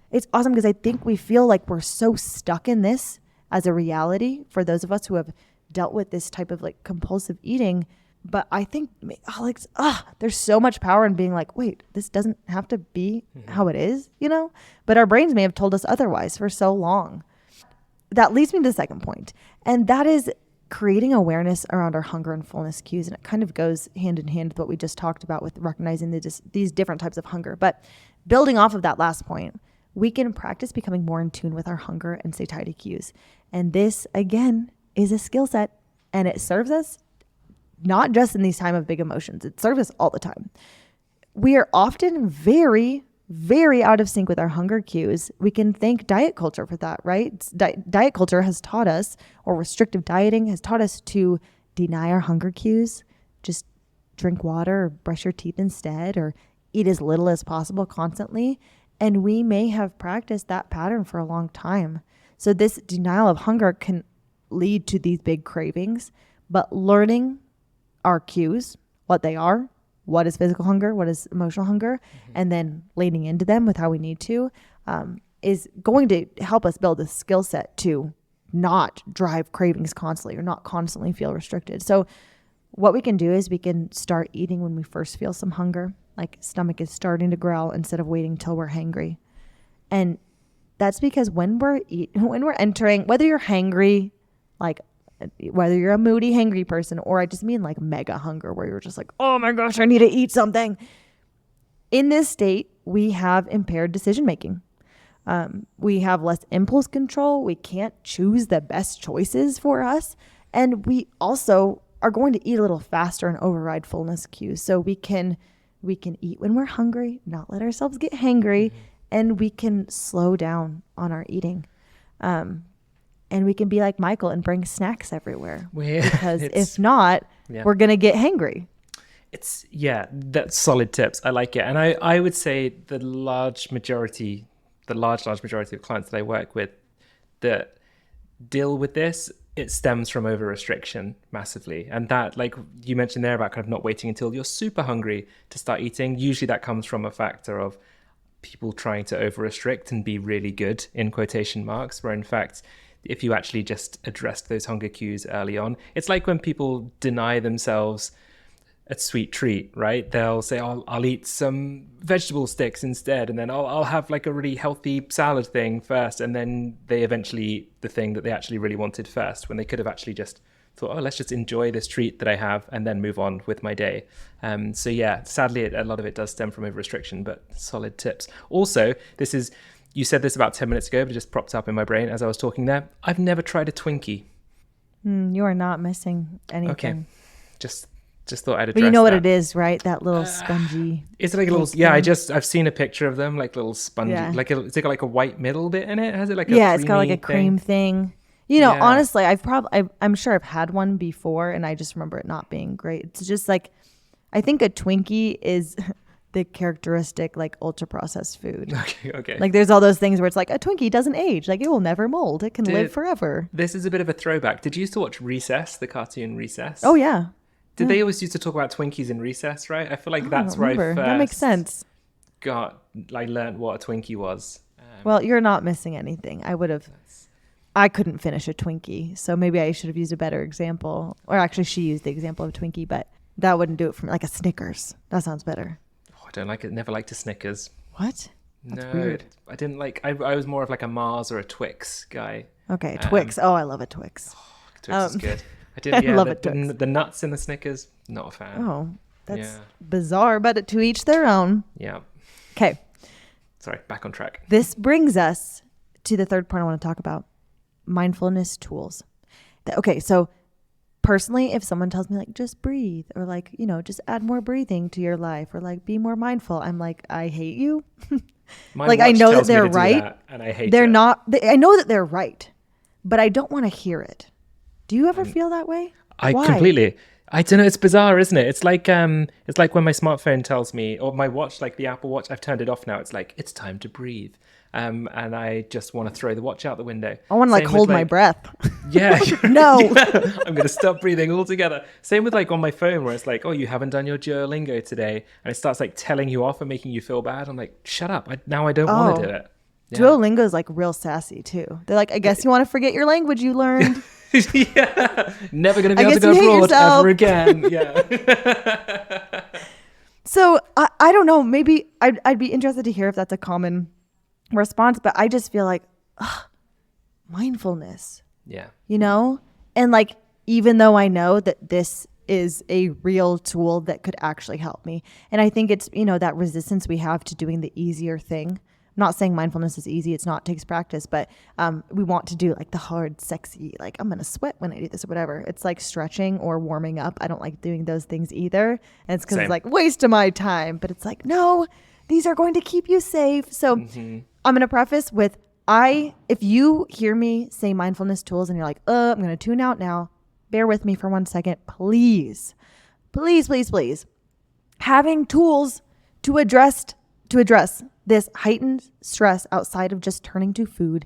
It's awesome because I think we feel like we're so stuck in this as a reality for those of us who have dealt with this type of compulsive eating. But I think there's so much power in being wait, this doesn't have to be how it is, But our brains may have told us otherwise for so long. That leads me to the second point. And that is creating awareness around our hunger and fullness cues. And it kind of goes hand in hand with what we just talked about with recognizing these different types of hunger. But building off of that last point, we can practice becoming more in tune with our hunger and satiety cues. And this, again, is a skill set, and it serves us not just in these time of big emotions. It serves us all the time. We are often very, very out of sync with our hunger cues. We can thank diet culture for that, right? Diet culture has taught us, or restrictive dieting has taught us to deny our hunger cues. Just drink water or brush your teeth instead, or eat as little as possible constantly. And we may have practiced that pattern for a long time. So this denial of hunger can lead to these big cravings, but learning our cues, what they are, what is physical hunger, what is emotional hunger, and then leaning into them with how we need to, is going to help us build a skill set to not drive cravings constantly or not constantly feel restricted. So what we can do is we can start eating when we first feel some hunger, like stomach is starting to growl, instead of waiting till we're hangry. And that's because when we're entering, whether you're hangry, like whether you're a moody, hangry person, or I just mean like mega hunger where you're just like, oh my gosh, I need to eat something. In this state, we have impaired decision making. We have less impulse control. We can't choose the best choices for us. And we also are going to eat a little faster and override fullness cues. So we can eat when we're hungry, not let ourselves get hangry, and we can slow down on our eating. And we can be like Michael and bring snacks everywhere. Because if not, we're going to get hangry. That's solid tips. I like it. And I would say the large majority of clients that I work with that deal with this, it stems from over restriction massively. And that, like you mentioned there about kind of not waiting until you're super hungry to start eating. Usually that comes from a factor of people trying to over restrict and be really good in quotation marks, where in fact, if you actually just addressed those hunger cues early on, it's like when people deny themselves a sweet treat, right? They'll say, oh, I'll eat some vegetable sticks instead, and then I'll have like a really healthy salad thing first, and then they eventually eat the thing that they actually really wanted first, when they could have actually just thought, oh, let's just enjoy this treat that I have and then move on with my day. So yeah, sadly, a lot of it does stem from over-restriction, but solid tips. Also, you said this about 10 minutes ago, but it just propped up in my brain as I was talking there. I've never tried a Twinkie. You are not missing anything. Okay, just thought I'd address that. But you know what it is, right? That little spongy. Is it like a little? Yeah, I've seen a picture of them, like little spongy. Yeah. It's got like a white middle bit in it. Has it like a it's got like a cream thing. You know, honestly, I'm sure I've had one before, and I just remember it not being great. It's just like, I think a Twinkie is the characteristic like ultra processed food. Okay. Like there's all those things where it's like a Twinkie doesn't age, like it will never mold, it can live forever. This is a bit of a throwback. Did you used to watch Recess, the cartoon Recess? Oh yeah. Did they always used to talk about Twinkies in Recess, right? I feel like that's where I first that makes sense. Learned what a Twinkie was. Well, you're not missing anything. I couldn't finish a Twinkie, so maybe I should have used a better example. Or actually, she used the example of a Twinkie, but that wouldn't do it for me. Like a Snickers. That sounds better. Oh, I don't like it. Never liked a Snickers. What? That's weird. I didn't like. I was more of like a Mars or a Twix guy. Okay, Twix. Oh, I love a Twix. Twix is good. I love it. The nuts in the Snickers, not a fan. Oh, that's bizarre, but to each their own. Yeah. Okay. Sorry, back on track. This brings us to the third point I want to talk about. Mindfulness tools. Okay, so personally, if someone tells me like just breathe, or like, you know, just add more breathing to your life, or like be more mindful, I'm like, I hate you. Like I know that they're right, and I hate they're not. I know that they're right, but I don't want to hear it. Do you ever feel that way? Why? Completely. I don't know. It's bizarre, isn't it? It's like when my smartphone tells me, or my watch, like the Apple Watch, I've turned it off now. It's like, it's time to breathe. And I just want to throw the watch out the window. I want to hold my breath. Yeah. No. Yeah, I'm going to stop breathing altogether. Same with like on my phone where it's like, oh, you haven't done your Duolingo today. And it starts like telling you off and making you feel bad. I'm like, shut up. Now I don't want to do it. Yeah. Duolingo is like real sassy too. They're like, I guess you want to forget your language you learned. Yeah. Never going to be able to go abroad ever again. Yeah. So I don't know. Maybe I'd be interested to hear if that's a common response, but I just feel like mindfulness. Yeah. You know? And like, even though I know that this is a real tool that could actually help me. And I think it's, you know, that resistance we have to doing the easier thing not saying mindfulness is easy. It's not, it takes practice, but we want to do like the hard, sexy, like I'm going to sweat when I do this or whatever. It's like stretching or warming up. I don't like doing those things either. And it's because it's like waste of my time, but it's like, no, these are going to keep you safe. So I'm going to preface with, if you hear me say mindfulness tools and you're like, I'm going to tune out now, bear with me for 1 second, please. Please, please, please. Having tools to address this heightened stress outside of just turning to food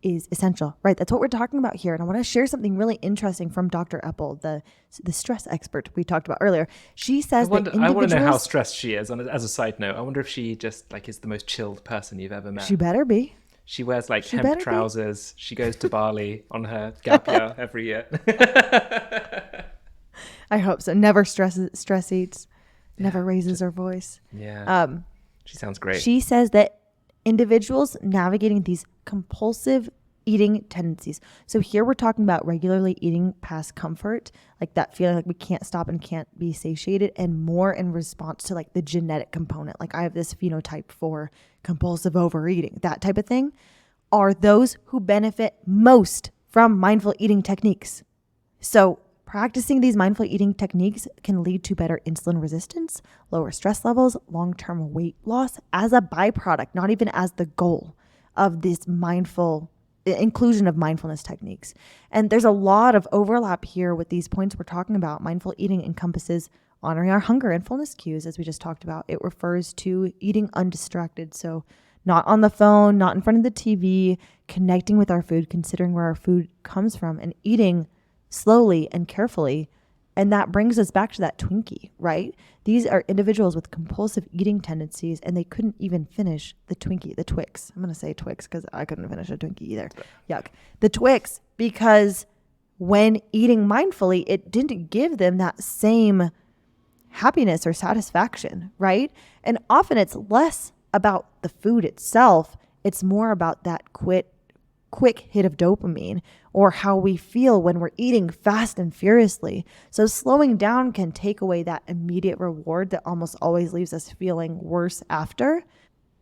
is essential, right? That's what we're talking about here. And I want to share something really interesting from Dr. Eppel, the stress expert we talked about earlier. She says I want to know how stressed she is. As a side note, I wonder if she just like is the most chilled person you've ever met. She better be. She wears like hemp trousers. She goes to Bali on her gap year every year. I hope so. Never stress eats. Never raises her voice. Yeah. She sounds great. She says that individuals navigating these compulsive eating tendencies. So here we're talking about regularly eating past comfort, like that feeling like we can't stop and can't be satiated, and more in response to like the genetic component. Like I have this phenotype for compulsive overeating, that type of thing, are those who benefit most from mindful eating techniques. So practicing these mindful eating techniques can lead to better insulin resistance, lower stress levels, long-term weight loss as a byproduct, not even as the goal of this inclusion of mindfulness techniques. And there's a lot of overlap here with these points we're talking about. Mindful eating encompasses honoring our hunger and fullness cues, as we just talked about. It refers to eating undistracted. So not on the phone, not in front of the TV, connecting with our food, considering where our food comes from, and eating slowly and carefully. And that brings us back to that Twinkie, right? These are individuals with compulsive eating tendencies, and they couldn't even finish the Twinkie, the Twix. I'm going to say Twix because I couldn't finish a Twinkie either. Yuck. The Twix, because when eating mindfully, it didn't give them that same happiness or satisfaction, right? And often it's less about the food itself. It's more about that quick hit of dopamine, or how we feel when we're eating fast and furiously. So slowing down can take away that immediate reward that almost always leaves us feeling worse after.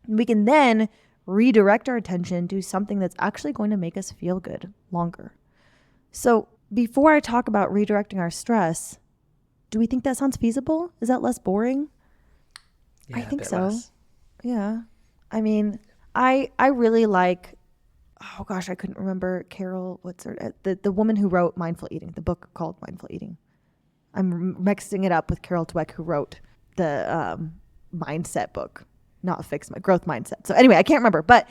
We can then redirect our attention to something that's actually going to make us feel good longer. So before I talk about redirecting our stress, do we think that sounds feasible? Is that less boring? Yeah, I think so. Less. Yeah. I mean, I really like, oh gosh, I couldn't remember Carol, the woman who wrote Mindful Eating, the book called Mindful Eating. I'm mixing it up with Carol Dweck, who wrote the mindset book, not growth mindset. So anyway, I can't remember, but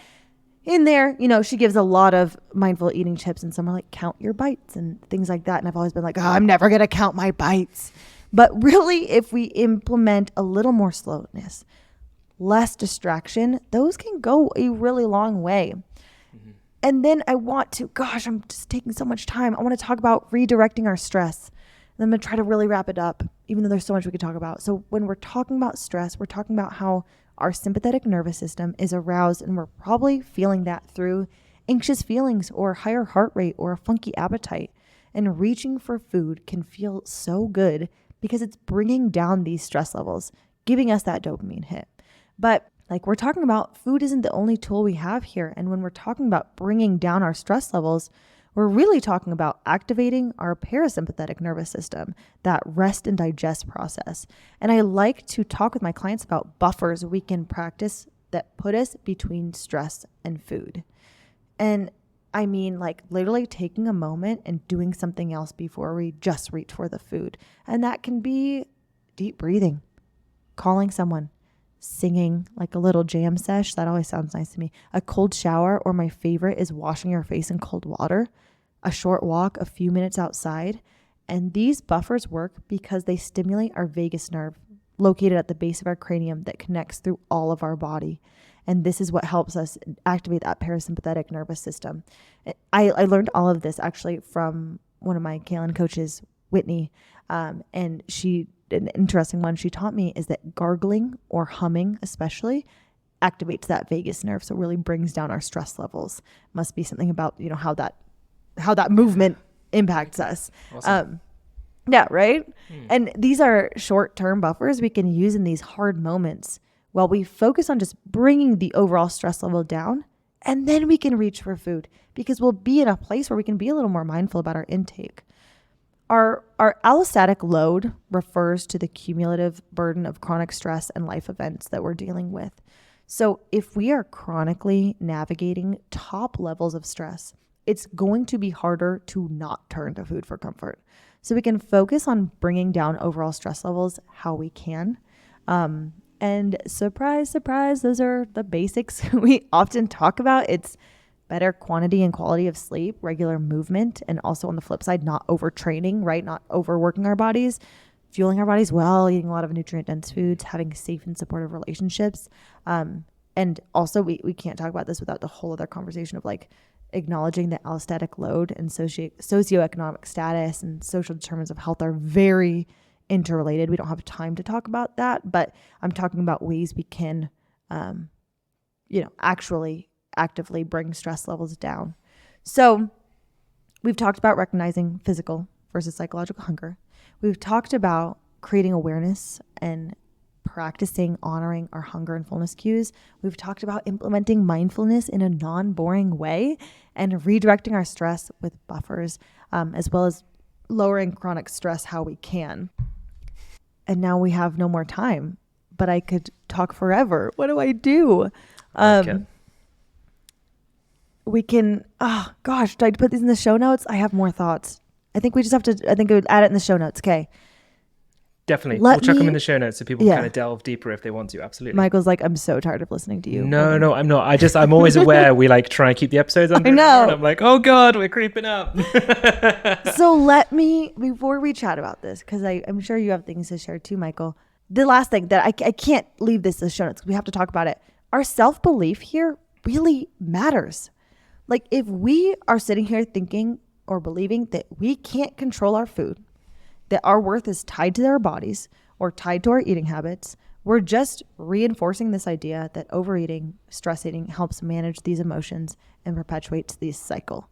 in there, she gives a lot of mindful eating tips, and some are like count your bites and things like that. And I've always been like, I'm never going to count my bites. But really, if we implement a little more slowness, less distraction, those can go a really long way. And then I'm just taking so much time. I want to talk about redirecting our stress. And I'm going to try to really wrap it up, even though there's so much we could talk about. So when we're talking about stress, we're talking about how our sympathetic nervous system is aroused, and we're probably feeling that through anxious feelings or higher heart rate or a funky appetite. And reaching for food can feel so good because it's bringing down these stress levels, giving us that dopamine hit. But like we're talking about, food isn't the only tool we have here. And when we're talking about bringing down our stress levels, we're really talking about activating our parasympathetic nervous system, that rest and digest process. And I like to talk with my clients about buffers we can practice that put us between stress and food. And I mean, like literally taking a moment and doing something else before we just reach for the food. And that can be deep breathing, calling someone, singing like a little jam sesh. That always sounds nice to me. A cold shower, or my favorite is washing your face in cold water. A short walk, a few minutes outside. And these buffers work because they stimulate our vagus nerve, located at the base of our cranium, that connects through all of our body. And this is what helps us activate that parasympathetic nervous system. I learned all of this actually from one of my Kalen coaches, Whitney. And an interesting one she taught me is that gargling or humming especially activates that vagus nerve. So it really brings down our stress levels. Must be something about, how that movement impacts us. Awesome. Yeah, right? And these are short-term buffers we can use in these hard moments while we focus on just bringing the overall stress level down, and then we can reach for food because we'll be in a place where we can be a little more mindful about our intake. Our allostatic load refers to the cumulative burden of chronic stress and life events that we're dealing with. So if we are chronically navigating top levels of stress, it's going to be harder to not turn to food for comfort. So we can focus on bringing down overall stress levels how we can. And surprise, surprise, those are the basics we often talk about. It's better quantity and quality of sleep, regular movement, and also on the flip side, not overtraining, right? Not overworking our bodies, fueling our bodies well, eating a lot of nutrient-dense foods, having safe and supportive relationships. And also we can't talk about this without the whole other conversation of like acknowledging that allostatic load and socioeconomic status and social determinants of health are very interrelated. We don't have time to talk about that, but I'm talking about ways we can, actually actively bring stress levels down. So we've talked about recognizing physical versus psychological hunger. We've talked about creating awareness and practicing honoring our hunger and fullness cues. We've talked about implementing mindfulness in a non-boring way and redirecting our stress with buffers, as well as lowering chronic stress how we can. And now we have no more time, but I could talk forever. What do I do? We can, did I put these in the show notes? I have more thoughts. I think we would add it in the show notes. Okay. Definitely. We'll chuck them in the show notes so people can kind of delve deeper if they want to. Absolutely. Michael's like, I'm so tired of listening to you. No, I'm not. I'm always aware we like try and keep the episodes under. I know. And I'm like, oh God, we're creeping up. So before we chat about this, because I'm sure you have things to share too, Michael. The last thing that I can't leave this in the show notes, we have to talk about it. Our self-belief here really matters. Like if we are sitting here thinking or believing that we can't control our food, that our worth is tied to our bodies or tied to our eating habits, we're just reinforcing this idea that overeating, stress eating helps manage these emotions and perpetuates this cycle.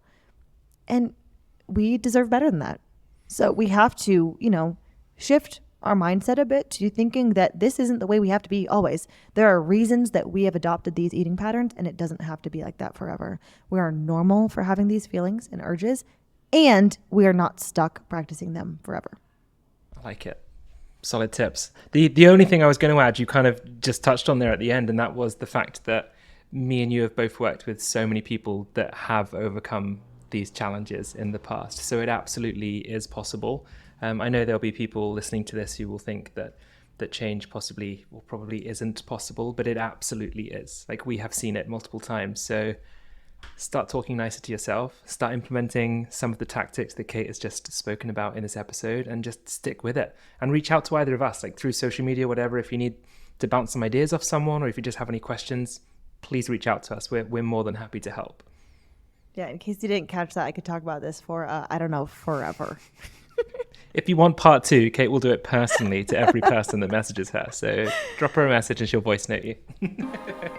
And we deserve better than that. So we have to, shift our mindset a bit to thinking that this isn't the way we have to be always. There are reasons that we have adopted these eating patterns, and it doesn't have to be like that forever. We are normal for having these feelings and urges, and we are not stuck practicing them forever. I like it. Solid tips. The only thing I was going to add, you kind of just touched on there at the end, and that was the fact that me and you have both worked with so many people that have overcome these challenges in the past. So it absolutely is possible. I know there'll be people listening to this who will think that change possibly or probably isn't possible, but it absolutely is. Like we have seen it multiple times. So start talking nicer to yourself, start implementing some of the tactics that Kate has just spoken about in this episode, and just stick with it and reach out to either of us, like through social media, whatever. If you need to bounce some ideas off someone, or if you just have any questions, please reach out to us. We're more than happy to help. Yeah, in case you didn't catch that, I could talk about this for, forever. If you want part 2, Kate will do it personally to every person that messages her. So drop her a message and she'll voice note you.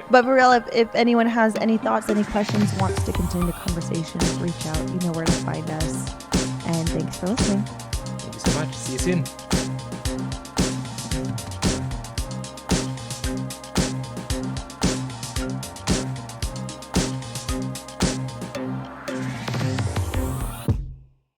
But for real, if anyone has any thoughts, any questions, wants to continue the conversation, reach out. You know where to find us. And thanks for listening. Thank you so much. See you soon.